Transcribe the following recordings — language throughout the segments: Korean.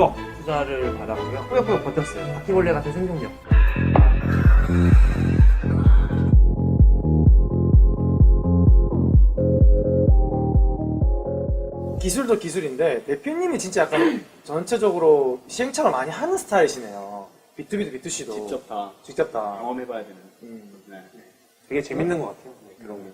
6억 투자를 받았고요. 꾸역꾸역 버텼어요. 바퀴벌레 같은 생존력. 기술도 기술인데 대표님이 진짜 약간 전체적으로 시행착오를 많이 하는 스타일이시네요. B2B도 B2C도 직접 다 다 경험해봐야 되는. 네. 되게 재밌는 것 같아요. 그런 게.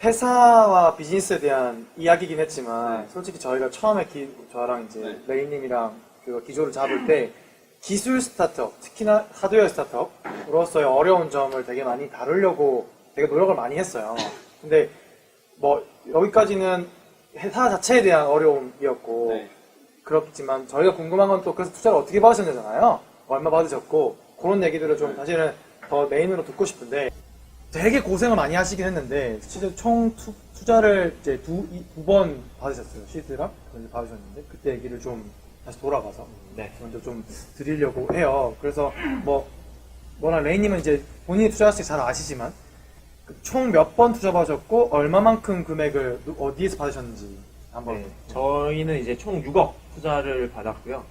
회사와 비즈니스에 대한 이야기긴 했지만 솔직히 저희가 처음에 저랑 이제 레이님이랑 그 기조를 잡을 때 기술 스타트업, 특히나 하드웨어 스타트업으로서의 어려운 점을 되게 많이 다루려고 되게 노력을 많이 했어요. 근데 뭐 여기까지는 회사 자체에 대한 어려움이었고 네. 그렇지만 저희가 궁금한 건 또 그래서 투자를 어떻게 받으셨냐잖아요. 얼마 받으셨고 그런 얘기들을 좀 사실은 더 메인으로 듣고 싶은데 되게 고생을 많이 하시긴 했는데 실제 총 투자를 이제 두 번 받으셨어요. 시드랑 그걸 받으셨는데 그때 얘기를 좀 다시 돌아가서 먼저 좀 드리려고 해요. 그래서 뭐나 레이님은 이제 본인이 투자했을 때 잘 아시지만 총 몇 번 투자 받으셨고 얼마만큼 금액을 어디에서 받으셨는지 한번. 네, 저희는 이제 총 6억 투자를 받았고요.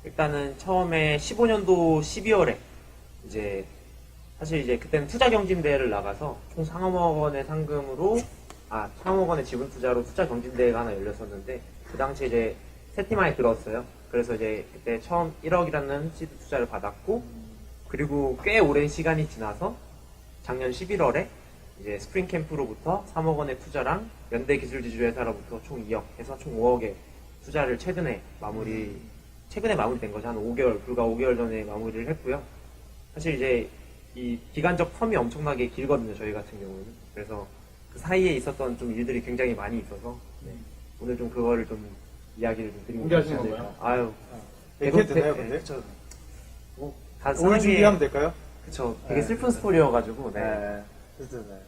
일단은 처음에 15년도 12월에 이제 사실 이제 그때는 투자 경진대회를 나가서 총 3억 원의 상금으로 3억 원의 지분 투자로 투자 경진대회가 하나 열렸었는데 그 당시에 이제 세 팀 안에 들었어요. 그래서 이제 그때 처음 1억이라는 시드 투자를 받았고 그리고 꽤 오랜 시간이 지나서 작년 11월에 이제 스프링 캠프로부터 3억 원의 투자랑 연대 기술지주회사로부터 총 2억 해서 총 5억의 투자를 최근에 마무리된 거죠. 한 5개월, 불과 5개월 전에 마무리를 했고요. 사실 이제 이 기간적 텀이 엄청나게 길거든요, 저희 같은 경우는. 그래서 그 사이에 있었던 좀 일들이 굉장히 많이 있어서 오늘 좀 그거를 좀 이야기를 좀 드리고 공개하시는 싶습니다. 건가요? 아유, 얘기해도 되나요, 근데? 그쵸. 다 오늘 사는 게 준비하면 될까요? 그쵸. 되게 슬픈 스토리여가지고 그래도 네.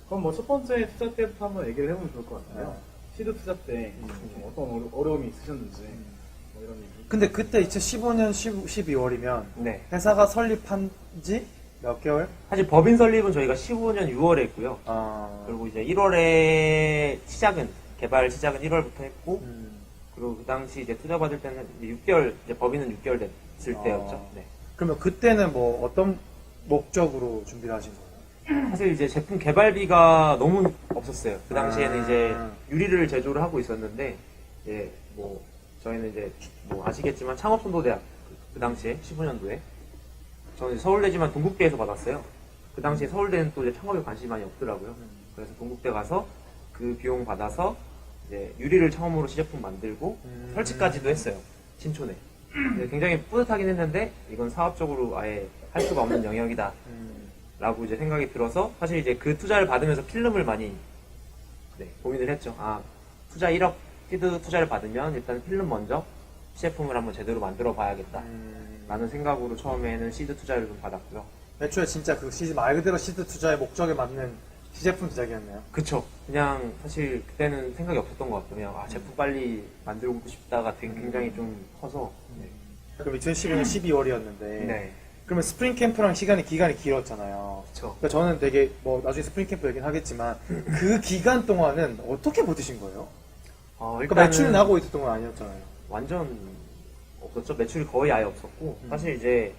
그럼 뭐 첫 번째 투자 때부터 한번 얘기를 해보면 좋을 것 같아요. 시드 투자 때 좀 어떤 어려움이 있으셨는지 뭐 이런 얘기. 근데 그때 2015년 12월이면 네. 회사가 설립한 지 몇 개월? 사실 법인 설립은 저희가 15년 6월에 했고요. 그리고 이제 1월에 개발 시작은 1월부터 했고, 그리고 그 당시 이제 투자 받을 때는 이제 6개월, 이제 법인은 6개월 됐을 때였죠. 네. 그러면 그때는 뭐 어떤 목적으로 준비를 하신 거예요? 사실 이제 제품 개발비가 너무 없었어요. 그 당시에는 이제 유리를 제조를 하고 있었는데, 이제 뭐, 저희는 이제 뭐 아시겠지만 창업선도대학, 그 당시에 15년도에, 저는 서울대지만 동국대에서 받았어요. 그 당시에 서울대는 또 이제 창업에 관심이 많이 없더라고요. 그래서 동국대 가서 그 비용 받아서 이제 유리를 처음으로 시제품 만들고 설치까지도 했어요. 신촌에. 굉장히 뿌듯하긴 했는데 이건 사업적으로 아예 할 수가 없는 영역이다. 라고 이제 생각이 들어서 사실 이제 그 투자를 받으면서 필름을 많이 고민을 했죠. 투자 1억 시드 투자를 받으면 일단 필름 먼저 시제품을 한번 제대로 만들어 봐야겠다. 라는 생각으로 처음에는 시드 투자를 좀 받았고요. 애초에 진짜 그 말 그대로 시드 투자의 목적에 맞는 시제품 제작이었네요. 그쵸. 그냥 사실 그때는 생각이 없었던 것 같아요. 그냥 제품 빨리 만들고 싶다가 굉장히 좀 커서. 그럼 2015년 12월이었는데 네. 그러면 스프링 캠프랑 기간이 길었잖아요. 그쵸. 그러니까 저는 되게 뭐 나중에 스프링 캠프 얘기는 하겠지만 그 기간 동안은 어떻게 버티신 거예요? 그러니까 매출이 나고 있었던 건 아니었잖아요. 완전 없었죠. 매출이 거의 아예 없었고 사실 이제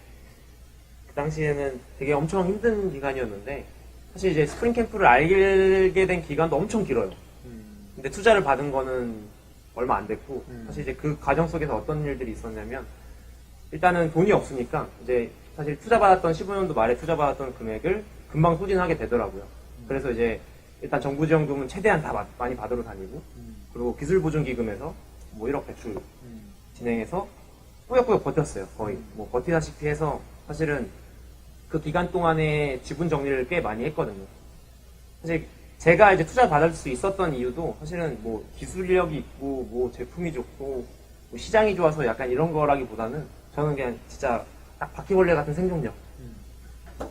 그 당시에는 되게 엄청 힘든 기간이었는데 사실 이제 스프링 캠프를 알게 된 기간도 엄청 길어요. 근데 투자를 받은 거는 얼마 안 됐고 사실 이제 그 과정 속에서 어떤 일들이 있었냐면 일단은 돈이 없으니까 이제 사실 15년도 말에 투자 받았던 금액을 금방 소진하게 되더라고요. 그래서 이제 일단 정부 지원금은 최대한 다 많이 받으러 다니고 그리고 기술보증기금에서 뭐 1억 대출 진행해서 꾸역꾸역 버텼어요. 거의 뭐 버티다시피 해서 사실은 그 기간 동안에 지분 정리를 꽤 많이 했거든요. 사실 제가 이제 투자 받을 수 있었던 이유도 사실은 뭐 기술력이 있고 뭐 제품이 좋고 뭐 시장이 좋아서 약간 이런 거라기보다는 저는 그냥 진짜 딱 바퀴벌레 같은 생존력.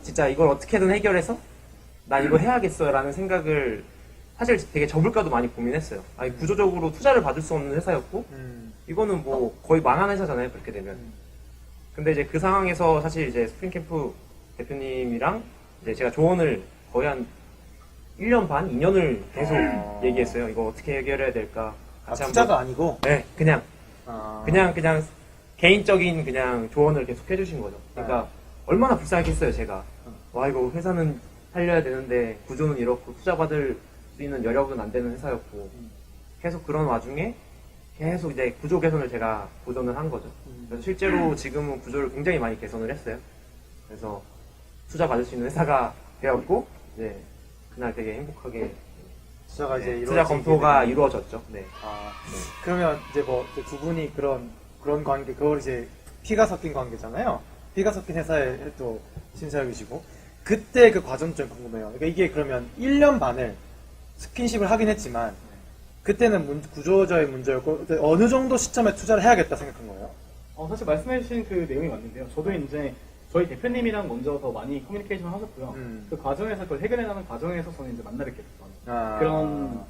진짜 이걸 어떻게든 해결해서 나 이거 해야겠어 라는 생각을 사실 되게 접을까도 많이 고민했어요. 구조적으로 투자를 받을 수 없는 회사였고 이거는 뭐 거의 망한 회사잖아요. 그렇게 되면. 근데 이제 그 상황에서 사실 이제 스프링캠프 대표님이랑 이제 제가 조언을 거의 한 1년 반, 2년을 계속 얘기했어요. 이거 어떻게 해결해야 될까? 같이 투자가 아니고? 네, 그냥 개인적인 그냥 조언을 계속 해주신 거죠. 그러니까 얼마나 불쌍했겠어요, 제가. 와, 이거 회사는 살려야 되는데 구조는 이렇고 투자받을 수 있는 여력은 안 되는 회사였고 계속 그런 와중에 계속 이제 구조 개선을 제가 도전을 한 거죠. 그래서 실제로 지금은 구조를 굉장히 많이 개선을 했어요. 그래서 투자 받을 수 있는 회사가 되었고 이제 그날 되게 행복하게 투자가 이제 투자 검토가 이루어졌죠. 네. 아, 그러면 이제 뭐 두 분이 그런 관계, 그걸 이제 피가 섞인 관계잖아요. 피가 섞인 회사에 또 신사역이시고 그때 그 과정 좀 궁금해요. 그러니까 이게 그러면 1년 반을 스킨십을 하긴 했지만 그때는 구조적인 문제였고 어느 정도 시점에 투자를 해야겠다 생각한 거예요. 사실 말씀해주신 그 내용이 맞는데요. 저도 이제 저희 대표님이랑 먼저 더 많이 커뮤니케이션을 하셨고요. 그 과정에서 그걸 해결해나가는 과정에서 저는 이제 만나 뵙게 됐던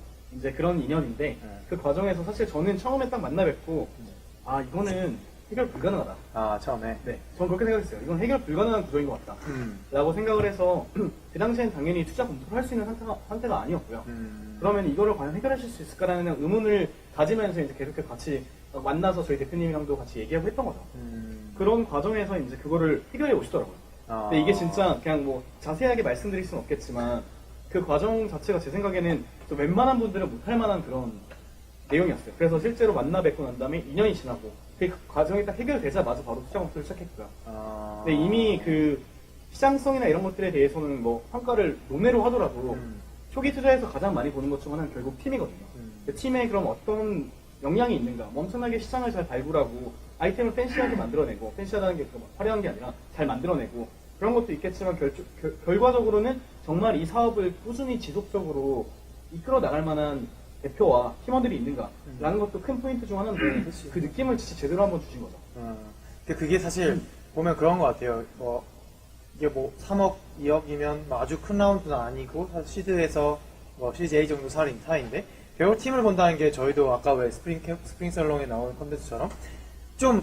그런 인연인데 그 과정에서 사실 저는 처음에 딱 만나 뵙고 이거는 해결 불가능하다. 처음에. 네, 저는 그렇게 생각했어요. 이건 해결 불가능한 구조인 것 같다. 라고 생각을 해서 그 당시엔 당연히 투자 검토를 할 수 있는 상태가 아니었고요. 그러면 이거를 과연 해결하실 수 있을까라는 의문을 가지면서 이제 계속 같이 만나서 저희 대표님이랑도 같이 얘기하고 했던 거죠. 그런 과정에서 이제 그거를 해결해 오시더라고요. 근데 이게 진짜 그냥 뭐 자세하게 말씀드릴 수는 없겠지만 그 과정 자체가 제 생각에는 좀 웬만한 분들은 못할 만한 그런 내용이었어요. 그래서 실제로 만나 뵙고 난 다음에 2년이 지나고 그 과정이 딱 해결되자마자 바로 투자 검토를 시작했고요. 근데 이미 그 시장성이나 이런 것들에 대해서는 뭐 평가를 논외로 하더라도 초기 투자에서 가장 많이 보는 것 중 하나는 결국 팀이거든요. 그 팀에 그럼 어떤 역량이 있는가, 뭐 엄청나게 시장을 잘 발굴하고 아이템을 팬시하게 만들어내고, 팬시하다는 게 화려한 게 아니라 잘 만들어내고 그런 것도 있겠지만 결과적으로는 정말 이 사업을 꾸준히 지속적으로 이끌어 나갈 만한 대표와 팀원들이 있는가 라는 것도 큰 포인트 중 하나인데 그 느낌을 진짜 제대로 한번 주신 거죠. 그게 사실 보면 그런 것 같아요. 이게 뭐 3억, 2억이면 아주 큰 라운드는 아니고 사실 시드에서 시리즈 A 정도 사이인데 결국 팀을 본다는 게 저희도 아까 왜 스프링살롱에 나오는 컨텐츠처럼 좀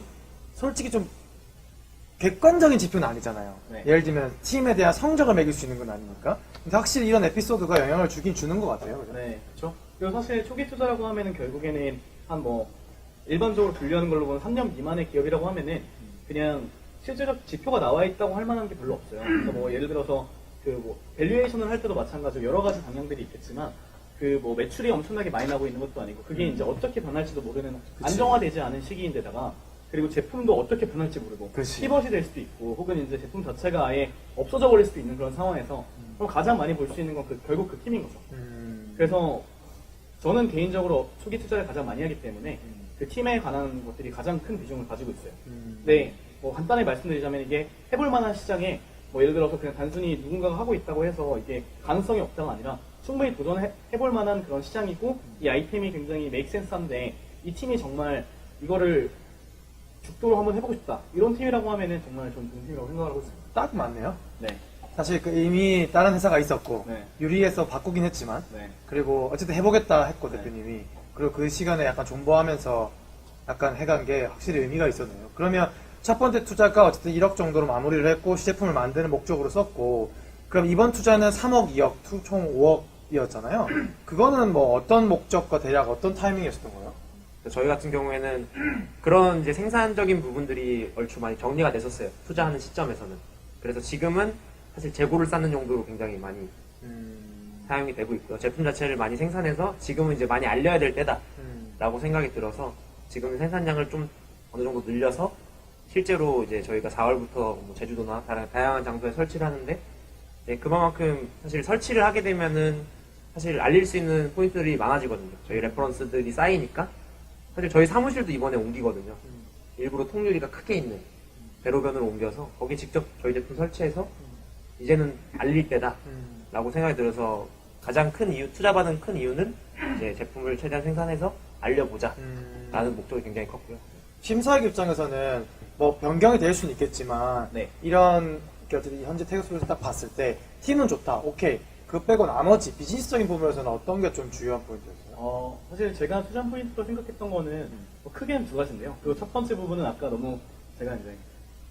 솔직히 좀 객관적인 지표는 아니잖아요. 네. 예를 들면 팀에 대한 성적을 매길 수 있는 건 아니니까. 근데 확실히 이런 에피소드가 영향을 주긴 주는 것 같아요. 그죠? 네, 그렇죠. 그리고 사실 초기 투자라고 하면은 결국에는 일반적으로 분류하는 걸로 보면 3년 미만의 기업이라고 하면은 그냥 실제적 지표가 나와 있다고 할 만한 게 별로 없어요. 그래서 뭐 예를 들어서 밸류에이션을 할 때도 마찬가지로 여러 가지 방향들이 있겠지만 매출이 엄청나게 많이 나고 있는 것도 아니고 그게 이제 어떻게 변할지도 모르는 안정화되지 않은 시기인데다가 그리고 제품도 어떻게 변할지 모르고 피벗이 될 수도 있고 혹은 이제 제품 자체가 아예 없어져 버릴 수도 있는 그런 상황에서 그럼 가장 많이 볼 수 있는 건 결국 그 팀인 거죠. 그래서 저는 개인적으로 초기 투자를 가장 많이 하기 때문에 그 팀에 관한 것들이 가장 큰 비중을 가지고 있어요. 근데 간단히 말씀드리자면 이게 해볼 만한 시장에 예를 들어서 그냥 단순히 누군가가 하고 있다고 해서 이게 가능성이 없다가 아니라 충분히 도전해볼 만한 그런 시장이고 이 아이템이 굉장히 메이크 센스한데 이 팀이 정말 이거를 죽도록 한번 해보고 싶다 이런 팀이라고 하면은 정말 좀 좋은 팀이라고 생각을 하고 있습니다. 딱 맞네요. 네. 사실 이미 다른 회사가 있었고 네. 유리해서 바꾸긴 했지만 네. 그리고 어쨌든 해보겠다 했고 네. 대표님이 그리고 그 시간에 약간 존버하면서 약간 해간 게 확실히 의미가 있었네요. 그러면 첫 번째 투자가 어쨌든 1억 정도로 마무리를 했고 시제품을 만드는 목적으로 썼고 그럼 이번 투자는 3억, 2억, 총 5억이었잖아요. 그거는 어떤 목적과 대략 어떤 타이밍이었던 거예요? 저희 같은 경우에는 그런 이제 생산적인 부분들이 얼추 많이 정리가 됐었어요. 투자하는 시점에서는. 그래서 지금은 사실 재고를 쌓는 용도로 굉장히 많이 사용이 되고 있고요. 제품 자체를 많이 생산해서 지금은 이제 많이 알려야 될 때다라고 생각이 들어서 지금 생산량을 좀 어느 정도 늘려서 실제로 이제 저희가 4월부터 제주도나 다양한 장소에 설치를 하는데 그만큼 사실 설치를 하게 되면은 사실 알릴 수 있는 포인트들이 많아지거든요. 저희 레퍼런스들이 쌓이니까 사실 저희 사무실도 이번에 옮기거든요. 일부러 통유리가 크게 있는 배로변으로 옮겨서 거기 직접 저희 제품 설치해서 이제는 알릴 때다라고 생각이 들어서 가장 큰 이유, 투자받은 큰 이유는 이제 제품을 최대한 생산해서 알려보자 라는 목적이 굉장히 컸고요. 심사학 입장에서는 변경이 될 수는 있겠지만 네. 이런 현재 태그스에서 딱 봤을 때 팀은 좋다, 오케이. 그거 빼고 나머지 비즈니스적인 부분에서는 어떤 게 좀 주요한 포인트였어요? 사실 제가 투자 포인트로 생각했던 거는 크게는 두 가지인데요. 그리고 첫 번째 부분은 아까 너무 제가 이제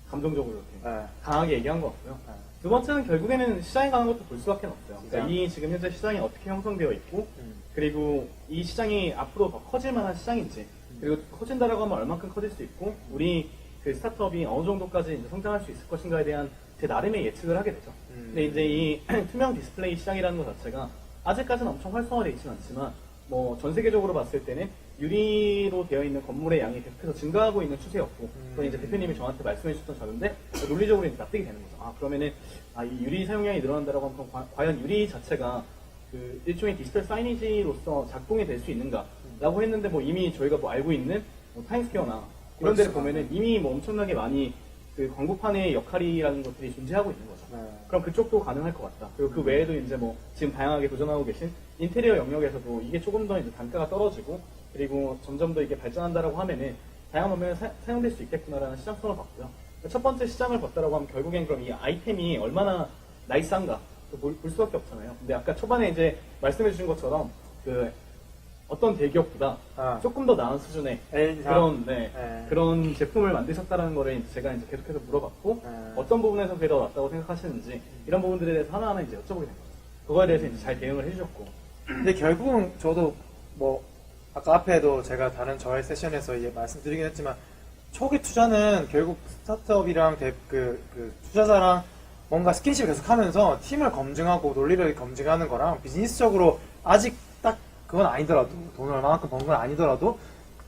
감정적으로 이렇게 강하게 얘기한 것 같고요. 두 번째는 결국에는 시장에 가는 것도 볼 수밖에 없어요. 그러니까 이 지금 현재 시장이 어떻게 형성되어 있고 그리고 이 시장이 앞으로 더 커질 만한 시장인지 그리고 커진다라고 하면 얼만큼 커질 수 있고 우리 그 스타트업이 어느 정도까지 이제 성장할 수 있을 것인가에 대한 제 나름의 예측을 하게 되죠. 근데 이제 이 투명 디스플레이 시장이라는 것 자체가 아직까지는 엄청 활성화되어 있지는 않지만 뭐 전 세계적으로 봤을 때는 유리로 되어 있는 건물의 양이 계속해서 증가하고 있는 추세였고 그건 이제 대표님이 저한테 말씀해 주셨던 자료인데 논리적으로 이제 납득이 되는 거죠. 아 그러면은 이 유리 사용량이 늘어난다라고 하면 그럼 과연 유리 자체가 그 일종의 디지털 사이니지로서 작동이 될 수 있는가라고 했는데 뭐 이미 저희가 뭐 알고 있는 뭐 타임스퀘어나 이런 데를 보면은 이미 뭐 엄청나게 많이 그 광고판의 역할이라는 것들이 존재하고 있는 거죠. 그럼 그쪽도 가능할 것 같다. 그리고 그 외에도 이제 뭐 지금 다양하게 도전하고 계신 인테리어 영역에서도 이게 조금 더 이제 단가가 떨어지고 그리고 점점 더 이게 발전한다라고 하면은 다양한 방면에 사용될 수 있겠구나라는 시장성을 봤고요. 첫 번째 시장을 봤다라고 하면 결국엔 그럼 이 아이템이 얼마나 나이스한가 볼 수밖에 없잖아요. 근데 아까 초반에 이제 말씀해 주신 것처럼 그 어떤 대기업보다 조금 더 나은 수준의 그런 그런 제품을 만드셨다는 거를 이제 제가 이제 계속해서 물어봤고 어떤 부분에서 그게 더 낫다고 생각하시는지 이런 부분들에 대해서 하나하나 이제 여쭤보게 된 거죠. 그거에 대해서 이제 잘 대응을 해주셨고. 근데 결국은 저도 뭐 아까 앞에도 제가 다른 저의 세션에서 이제 말씀드리긴 했지만 초기 투자는 결국 스타트업이랑 그 투자자랑 뭔가 스킨십을 계속하면서 팀을 검증하고 논리를 검증하는 거랑 비즈니스적으로 아직 딱 그건 아니더라도 돈을 얼마만큼 번 건 아니더라도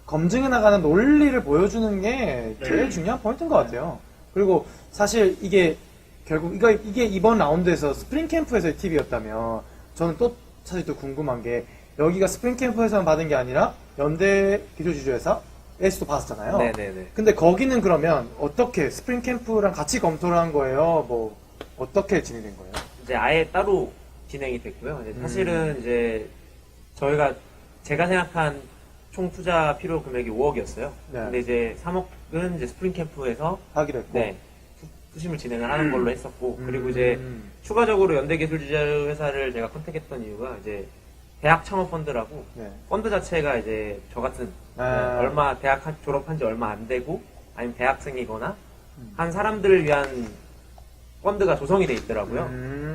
검증해 나가는 논리를 보여주는 게 제일 중요한 포인트인 것 같아요. 그리고 사실 이게 결국 이게 이번 라운드에서 스프링 캠프에서의 팁이었다면 저는 또 사실 또 궁금한 게 여기가 스프링 캠프에서만 받은 게 아니라 연대 기술주주회사에서도 받았잖아요. 네네네. 근데 거기는 그러면 어떻게 스프링 캠프랑 같이 검토를 한 거예요? 뭐 어떻게 진행된 거예요? 이제 아예 따로 진행이 됐고요. 이제 사실은 이제 제가 생각한 총 투자 필요 금액이 5억이었어요. 네. 근데 이제 3억은 이제 스프링 캠프에서 하기로 했고. 네, 투심을 진행을 하는 걸로 했었고, 그리고 이제 추가적으로 연대기술주주회사를 제가 컨택했던 이유가 이제 대학 창업 펀드라고 네. 펀드 자체가 이제 저 같은 얼마 대학 졸업한 지 얼마 안 되고 아니면 대학생이거나 한 사람들을 위한 펀드가 조성이 돼 있더라고요.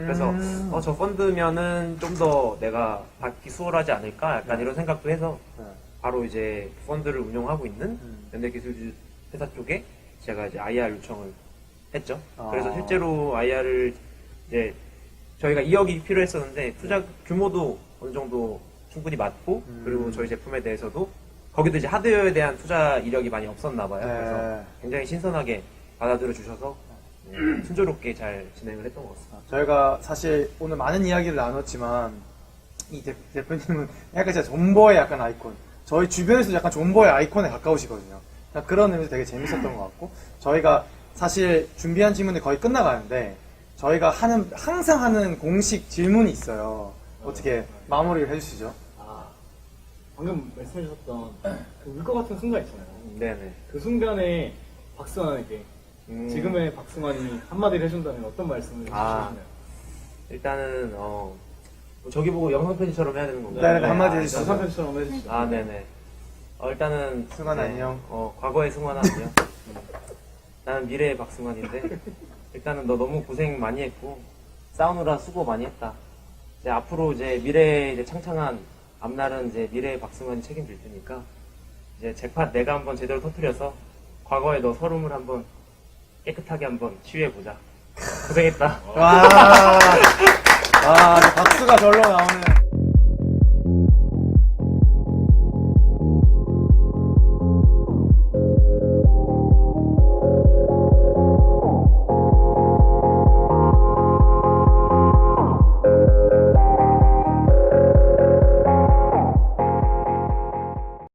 그래서 저 펀드면은 좀 더 내가 받기 수월하지 않을까 약간 이런 생각도 해서 바로 이제 펀드를 운영하고 있는 연대기술주회사 쪽에 제가 이제 IR 요청을 했죠. 그래서 실제로 IR을 이제 저희가 2억이 필요했었는데 투자 규모도 어느 정도 충분히 맞고 그리고 저희 제품에 대해서도 거기도 이제 하드웨어에 대한 투자 이력이 많이 없었나 봐요. 그래서 굉장히 신선하게 받아들여 주셔서 순조롭게 잘 진행을 했던 것 같습니다. 저희가 사실 오늘 많은 이야기를 나눴지만 이 대표님은 약간 진짜 존버의 약간 아이콘, 저희 주변에서 약간 존버의 아이콘에 가까우시거든요. 그런 의미에서 되게 재밌었던 것 같고 저희가 사실 준비한 질문이 거의 끝나가는데 저희가 항상 하는 공식 질문이 있어요. 어떻게 마무리를 해주시죠? 방금 말씀해 주셨던 그 울 것 같은 순간 있잖아요. 네네. 그 순간에 박승환에게 지금의 박승환이 한마디를 해준다면 어떤 말씀을 해주시나요? 일단은 저기 보고 영상 편지처럼 해야 되는 건가요? 네, 한마디 해주시죠. 영상 편지처럼 해주시죠. 네네. 일단은 승환 안녕. 과거의 승환 안녕. 나는 미래의 박승환인데 일단은 너 너무 고생 많이 했고 싸우느라 수고 많이 했다. 이제 앞으로 이제 미래의 이제 창창한 앞날은 이제 미래의 박승환이 책임질 테니까 이제 재판 내가 한번 제대로 터뜨려서 과거의 너 서름을 한번 깨끗하게 한번 치유해보자. 고생했다. 와, 박수가 절로 나오는